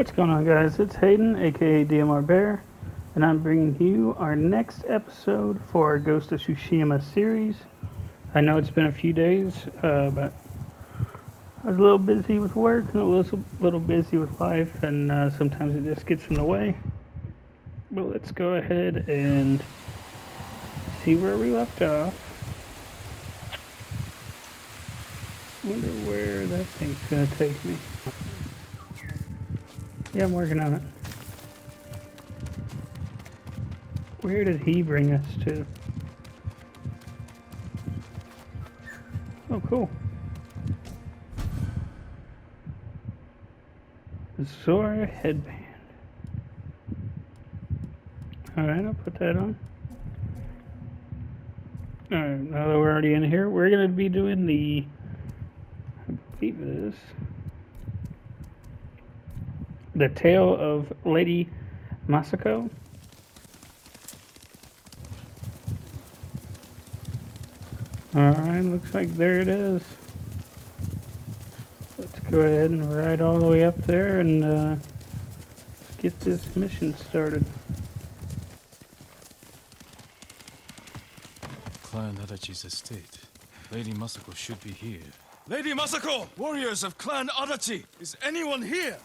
What's going on, guys? It's Hayden, aka DMR Bear, and I'm bringing you our next episode for our Ghost of Tsushima series. I know it's been a few days, but I was a little busy with work and a little busy with life, and sometimes it just gets in the way. But let's go ahead and see where we left off. Wonder where that thing's gonna take me. Yeah, I'm working on it. Where did he bring us to? Oh, cool. The Zora headband. Alright, I'll put that on. Alright, now that we're already in here, we're going to be doing the... I believe this. The Tale of Lady Masako. Alright, looks like there it is. Let's go ahead and ride all the way up there and get this mission started. Clan Adachi's estate. Lady Masako should be here. Lady Masako! Warriors of Clan Adachi! Is anyone here?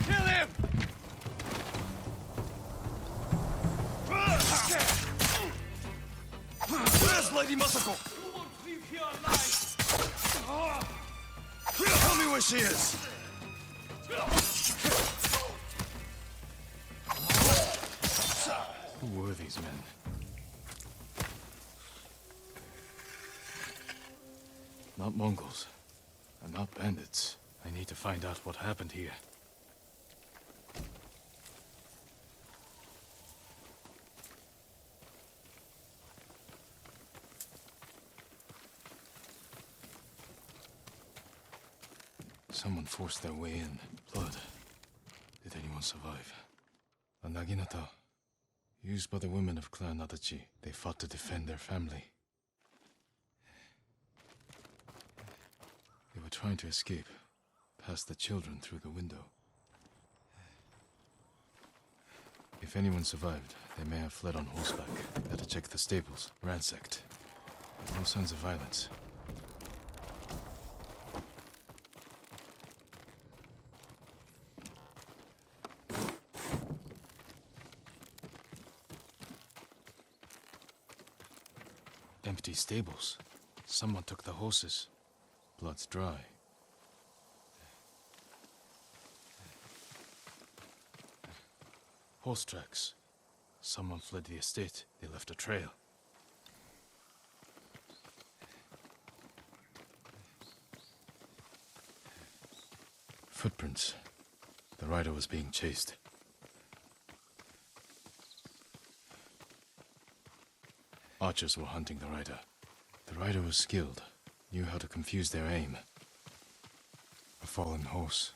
Kill him! Where's Lady Masako? You won't leave here alive! Tell me where she is! Who were these men? Not Mongols, and not bandits. I need to find out what happened here. Someone forced their way in. Blood. Did anyone survive? A naginata. Used by the women of Clan Adachi. They fought to defend their family. They were trying to escape. Past the children through the window. If anyone survived, they may have fled on horseback. Had to check the stables. Ransacked. No signs of violence. Empty stables. Someone took the horses. Blood's dry. Horse tracks. Someone fled the estate. They left a trail. Footprints. The rider was being chased. Archers were hunting the rider. The rider was skilled, knew how to confuse their aim. A fallen horse.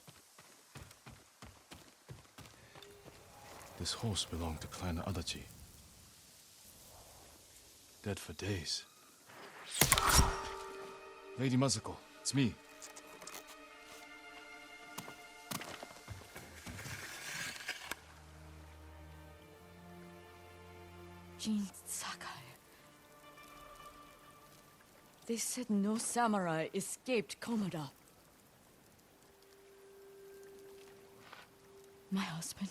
This horse belonged to Clan Adachi. Dead for days. Lady Masako, it's me. Jin Sakai. They said no samurai escaped Komoda. My husband.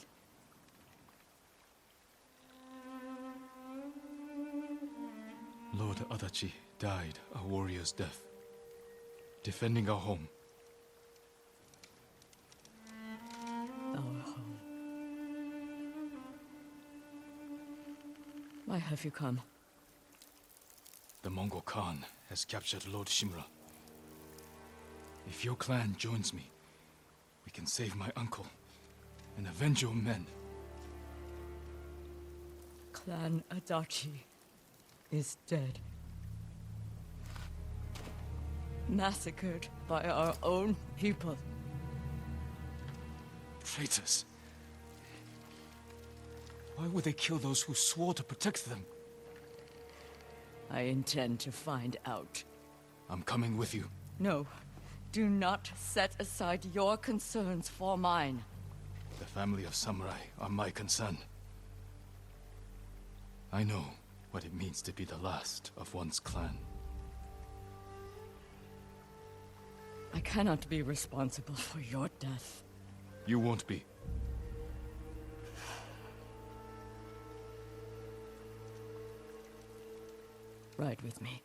Lord Adachi died a warrior's death, defending our home. Our home. Why have you come? The Mongol Khan has captured Lord Shimura. If your clan joins me, we can save my uncle and avenge your men. Clan Adachi is dead. Massacred by our own people. Traitors. Why would they kill those who swore to protect them? I intend to find out. I'm coming with you. No, do not set aside your concerns for mine. The family of samurai are my concern. I know what it means to be the last of one's clan. I cannot be responsible for your death. You won't be. Ride with me.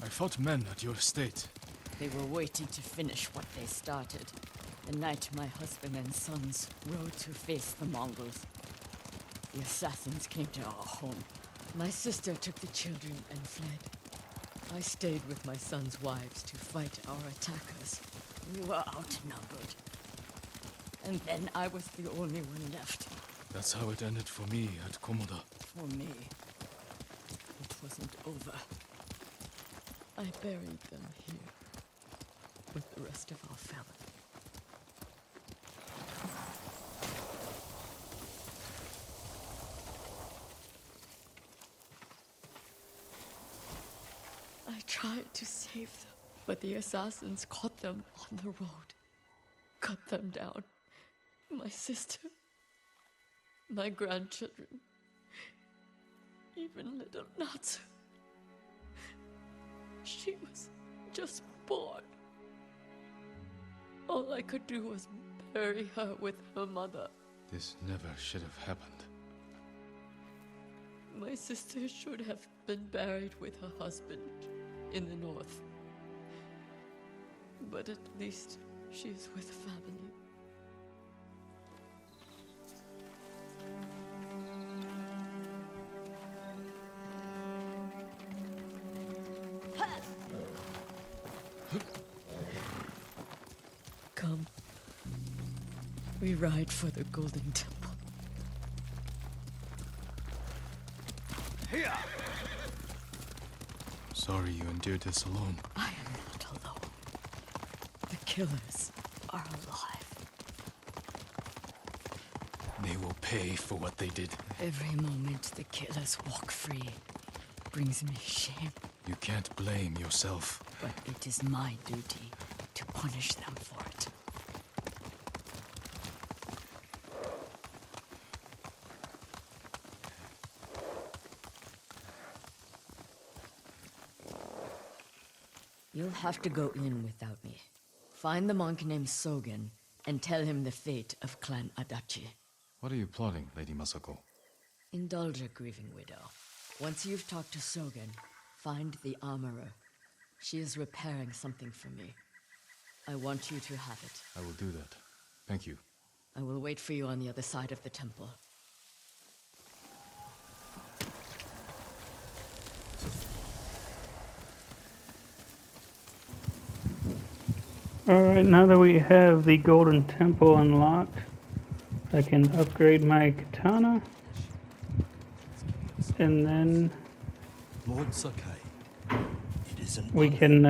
I fought men at your estate. They were waiting to finish what they started. The night my husband and sons rode to face the Mongols. The assassins came to our home. My sister took the children and fled. I stayed with my sons' wives to fight our attackers. We were outnumbered. And then I was the only one left. That's how it ended for me at Komoda. For me, it wasn't over. I buried them here with the rest of our family. I tried to save them, but the assassins caught them on the road, cut them down. My sister, my grandchildren, even little Natsu. She was just born. All I could do was bury her with her mother. This never should have happened. My sister should have been buried with her husband in the north. But at least she is with family. Come. We ride for the Golden Temple. Sorry you endured this alone. I am not alone. The killers are alive. They will pay for what they did. Every moment the killers walk free brings me shame. You can't blame yourself. But it is my duty to punish them for it. You'll have to go in without me. Find the monk named Sogen and tell him the fate of Clan Adachi. What are you plotting, Lady Masako? Indulge a grieving widow. Once you've talked to Sogen, find the armorer. She is repairing something for me. I want you to have it. I will do that. Thank you. I will wait for you on the other side of the temple. Alright, now that we have the Golden Temple unlocked, I can upgrade my katana. And then Lord Sakai, it is an we honor. can,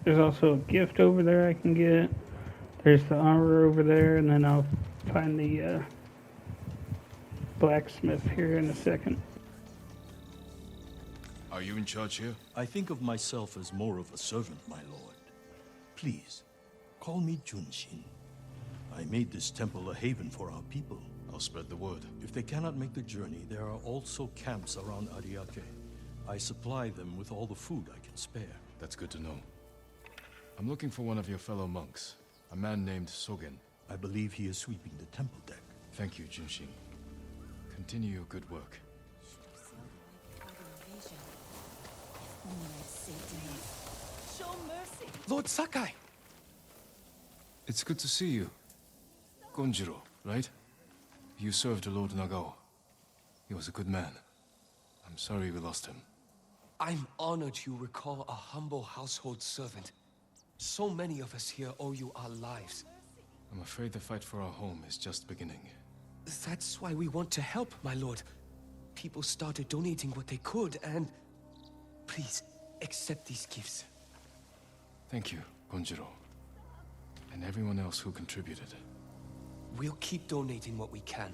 there's also a gift over there I can get. There's the armor over there, and then I'll find the blacksmith here in a second. Are you in charge here? I think of myself as more of a servant, my lord. Please, call me Junshin. I made this temple a haven for our people. I'll spread the word. If they cannot make the journey, there are also camps around Ariake. I supply them with all the food I can spare. That's good to know. I'm looking for one of your fellow monks, a man named Sogen. I believe he is sweeping the temple deck. Thank you, Junshin. Continue your good work. Show mercy. Lord Sakai! It's good to see you. Gonjiro, right? You served Lord Nagao. He was a good man. I'm sorry we lost him. I'm honored you recall a humble household servant. So many of us here owe you our lives. I'm afraid the fight for our home is just beginning. That's why we want to help, my lord. People started donating what they could, and... Please, accept these gifts. Thank you, Gonjiro. And everyone else who contributed. We'll keep donating what we can,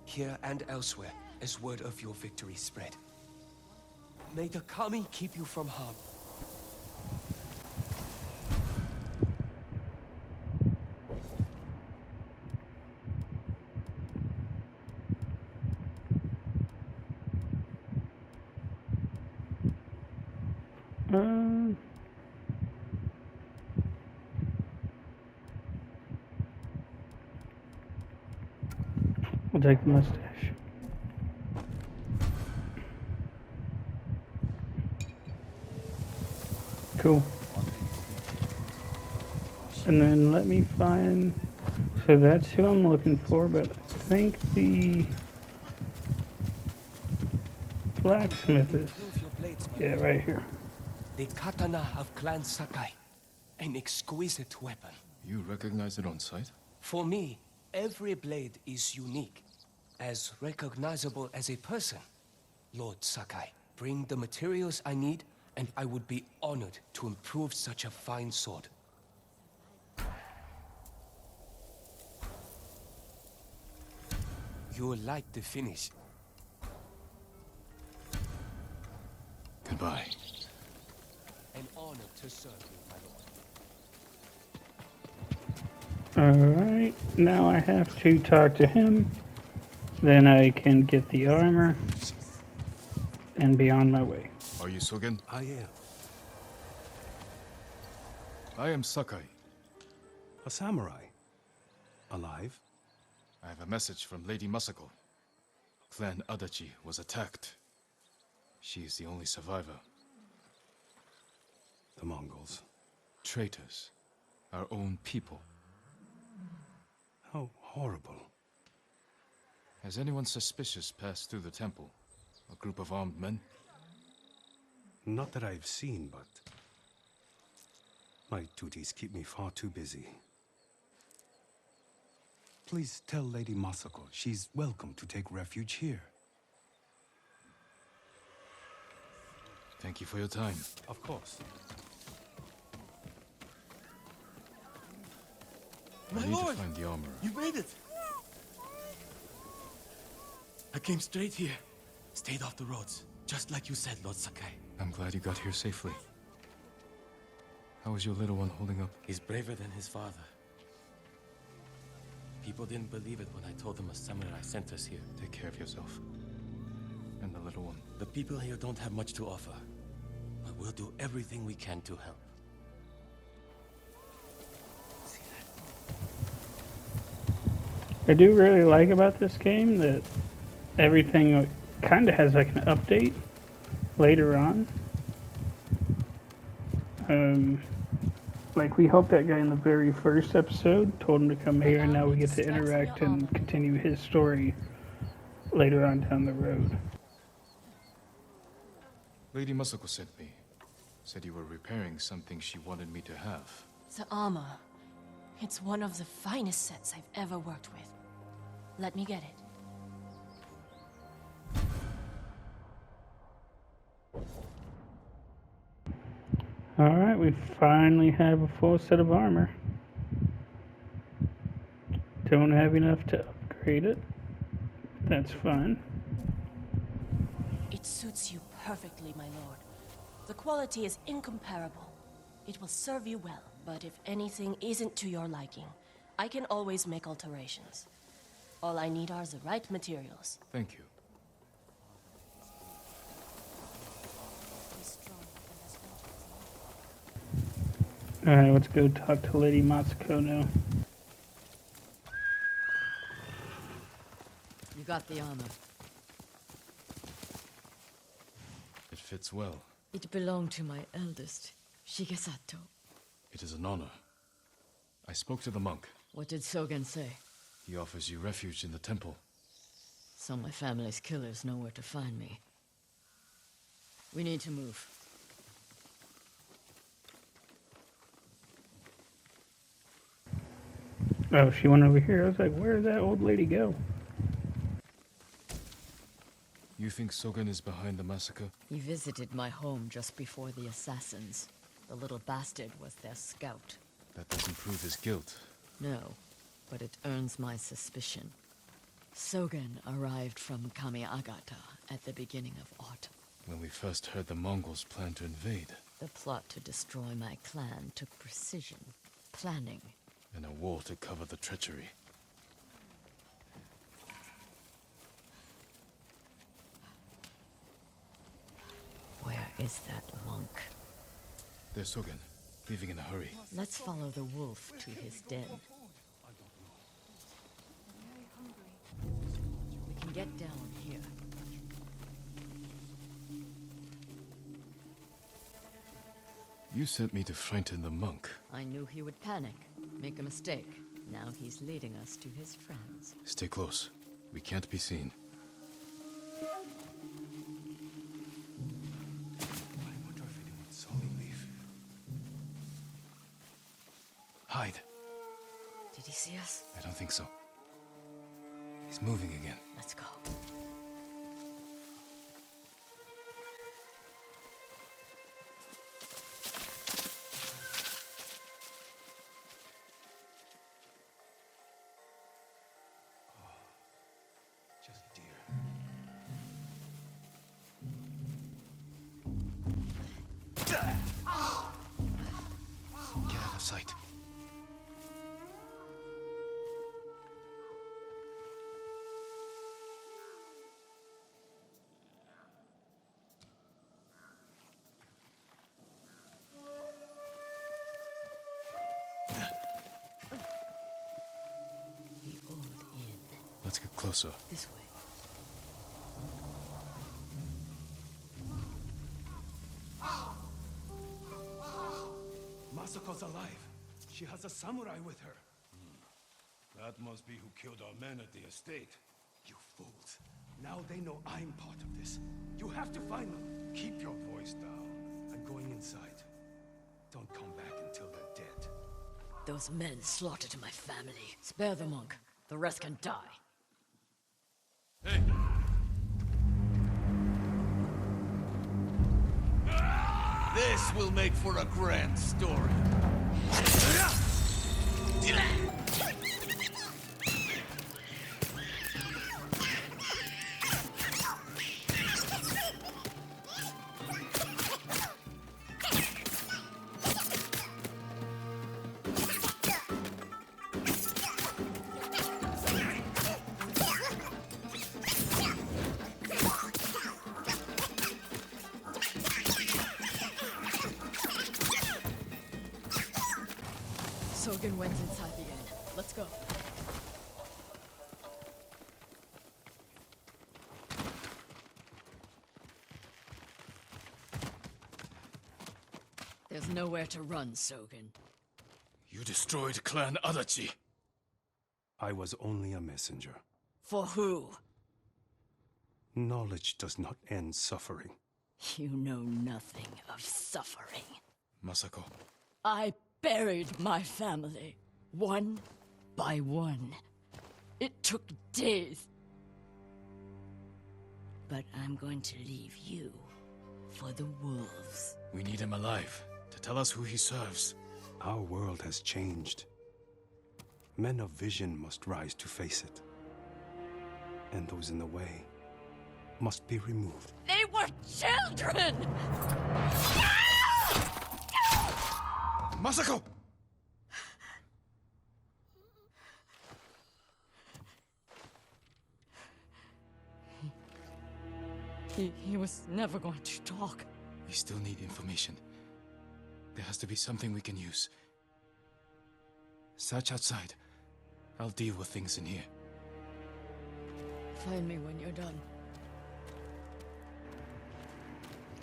here and elsewhere, as word of your victory spread. May the Kami keep you from harm. We'll take the mustache. Cool. And then let me find... So that's who I'm looking for, but I think the blacksmith is... Yeah, right here. The katana of Clan Sakai. An exquisite weapon. You recognize it on sight? For me, every blade is unique. As recognizable as a person. Lord Sakai, bring the materials I need, and I would be honored to improve such a fine sword. You'll like the finish. Goodbye. An honor to serve you, my lord. Alright, now I have to talk to him. Then I can get the armor and be on my way. Are you Sogen? I am. I am Sakai. A samurai. Alive? I have a message from Lady Masako. Clan Adachi was attacked. She is the only survivor. The Mongols. Traitors. Our own people. How horrible. Has anyone suspicious passed through the temple? A group of armed men? Not that I've seen, but... my duties keep me far too busy. Please tell Lady Masako she's welcome to take refuge here. Thank you for your time. Of course. I need to find the armorer. You made it! I came straight here. Stayed off the roads. Just like you said, Lord Sakai. I'm glad you got here safely. How is your little one holding up? He's braver than his father. People didn't believe it when I told them a samurai sent us here. Take care of yourself. And the little one. The people here don't have much to offer. But we'll do everything we can to help. I do really like about this game that everything kind of has like an update later on. Like we helped that guy in the very first episode, told him to come here, and now we get to interact and continue his story later on down the road. Lady Masako sent me. Said you were repairing something she wanted me to have. The armor. It's one of the finest sets I've ever worked with. Let me get it. Alright, we finally have a full set of armor. Don't have enough to upgrade it. That's fine. It suits you perfectly, my lord. The quality is incomparable. It will serve you well, but if anything isn't to your liking, I can always make alterations. All I need are the right materials. Thank you. Alright, let's go talk to Lady Masako now. You got the armor. It fits well. It belonged to my eldest, Shigesato. It is an honor. I spoke to the monk. What did Sogen say? He offers you refuge in the temple. So my family's killers know where to find me. We need to move. Oh, she went over here. I was like, where did that old lady go? You think Sogen is behind the massacre? He visited my home just before the assassins. The little bastard was their scout. That doesn't prove his guilt. No, but it earns my suspicion. Sogen arrived from Kamiagata at the beginning of autumn. When we first heard the Mongols plan to invade, The plot to destroy my clan took precision, planning. and a war to cover the treachery. Where is that monk? There's Sogen, leaving in a hurry. Let's follow the wolf to his den. We can get down here. You sent me to frighten the monk. I knew he would panic, make a mistake. Now he's leading us to his friends. Stay close. We can't be seen. I wonder if anyone saw me leave. Hide. Did he see us? I don't think so. He's moving again. Let's go. Just deer. Get out of sight. The old inn. Let's get closer. This way. Masako's alive. She has a samurai with her. That must be who killed our men at the estate. You fools. Now they know I'm part of this. You have to find them. Keep your voice down. I'm going inside. Don't come back until they're dead. Those men slaughtered my family. Spare the monk. The rest can die. Hey! This will make for a grand story. Sogen went inside the inn. Let's go. There's nowhere to run, Sogen. You destroyed Clan Adachi. I was only a messenger. For who? Knowledge does not end suffering. You know nothing of suffering. Masako. I buried my family, one by one. It took days. But I'm going to leave you for the wolves. We need him alive to tell us who he serves. Our world has changed. Men of vision must rise to face it. And those in the way must be removed. They were children! Masako! He was never going to talk. We still need information. There has to be something we can use. Search outside. I'll deal with things in here. Find me when you're done.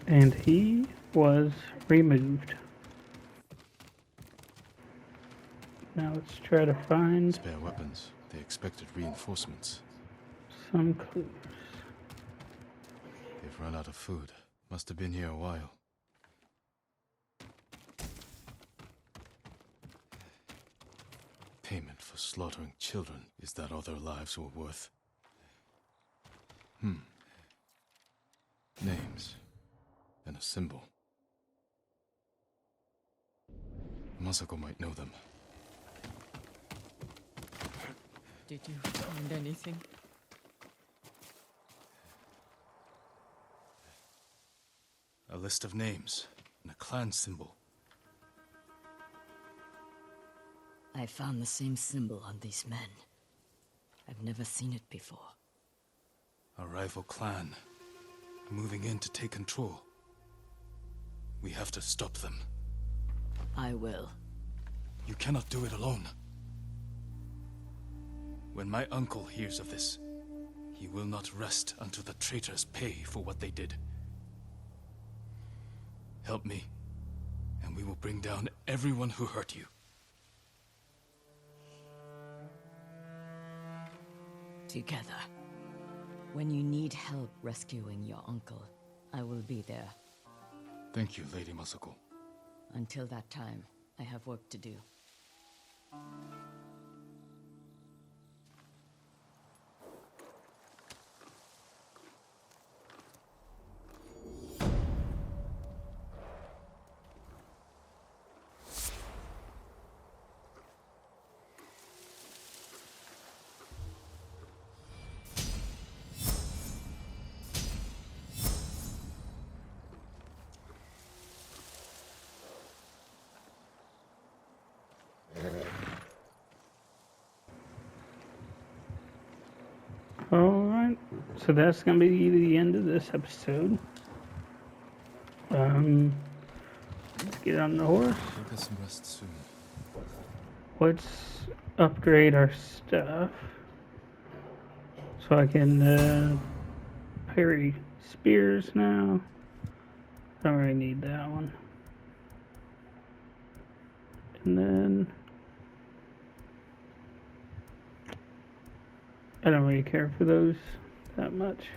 And he was removed. Now let's try to find Spare weapons. They expected reinforcements. some clues. They've run out of food. Must have been here a while. Payment for slaughtering children is that all their lives were worth. Names. And a symbol. Masako might know them. Did you find anything? A list of names and a clan symbol. I found the same symbol on these men. I've never seen it before. A rival clan. Moving in to take control. We have to stop them. I will. You cannot do it alone. When my uncle hears of this, he will not rest until the traitors pay for what they did. Help me, and we will bring down everyone who hurt you. Together. When you need help rescuing your uncle, I will be there. Thank you, Lady Masako. Until that time, I have work to do. Alright, so that's going to be the end of this episode. Let's get on the horse. We'll get some rest soon. Let's upgrade our stuff so I can parry spears now. Don't really need that one. And then I don't really care for those that much.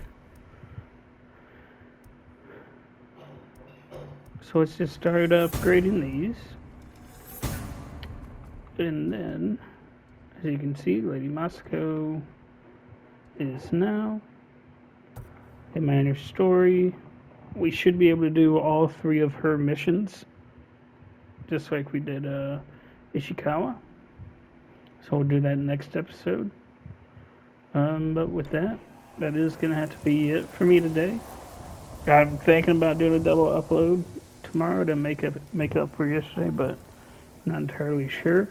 So let's just start upgrading these. And then, as you can see, Lady Masako is now in Minor Story. We should be able to do all 3 of her missions, just like we did Ishikawa. So we'll do that next episode. But with that, that is going to have to be it for me today. I'm thinking about doing a double upload tomorrow to make up for yesterday, but not entirely sure.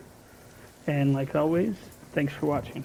And like always, thanks for watching.